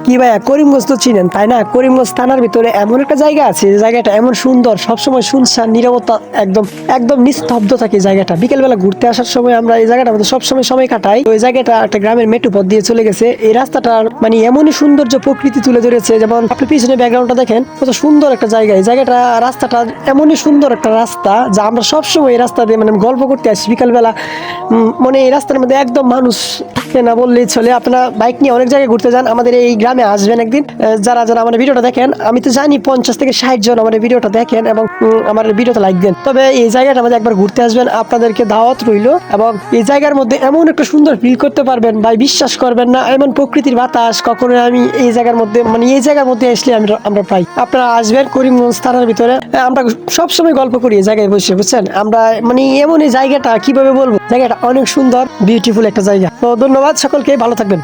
কি ভাইয়া, করিমগঞ্জ তো চিনেন তাই না? করিমগঞ্জ থানার ভিতরে এমন একটা জায়গা আছে, যে জায়গাটা এমন সুন্দর, সবসময় শুনশান নীরবতা, একদম একদম নিস্তব্ধ থাকে এই জায়গাটা। বিকেলবেলা ঘুরতে আসার সময় আমরা এই জায়গাটার মধ্যে সবসময় সময় কাটাই। ওই জায়গাটা একটা গ্রামের মেট্রো পথ দিয়ে চলে গেছে। এই রাস্তাটা মানে এমনই সৌন্দর্য প্রকৃতি তুলে ধরেছে, যেমন আপনি পিছনে ব্যাকগ্রাউন্ডটা দেখেন, কত সুন্দর একটা জায়গা। এই জায়গাটা, রাস্তাটা এমনই সুন্দর একটা রাস্তা, যা আমরা সবসময় এই রাস্তা দিয়ে মানে গল্প করতে আসি বিকালবেলা। মানে এই রাস্তার মধ্যে একদম মানুষ থাকে না বললেই চলে। আপনারা বাইক নিয়ে অনেক জায়গায় ঘুরতে যান, আমাদের এই গ্রামে আসবেন একদিন। যারা যারা আমার ভিডিওটা দেখেন, আমি তো জানি 50 থেকে 60 জন আমার ভিডিওটা দেখেন এবং আমার ভিডিওতে লাইক দেন। তবে এই জায়গাটা আমাদের একবার ঘুরতে আসবেন, আপনাদেরকে দাওয়াত রইল। এবং এই জায়গার মধ্যে এমন একটা সুন্দর ফিল করতে পারবেন ভাই, বিশ্বাস করবেন না, এমন প্রকৃতির বাতাস কখনো আমি এই জায়গার মধ্যে, মানে এই জায়গার মধ্যে আসলে আমরা পাই। আপনারা আসবেন করিমগঞ্জ থানার ভিতরে। আমরা সবসময় গল্প করি এই জায়গায় বসে, বুঝছেন? আমরা মানে এমন এই জায়গাটা কিভাবে বলবো, জায়গাটা অনেক সুন্দর, বিউটিফুল একটা জায়গা। তো ধন্যবাদ সকলকে, ভালো থাকবেন।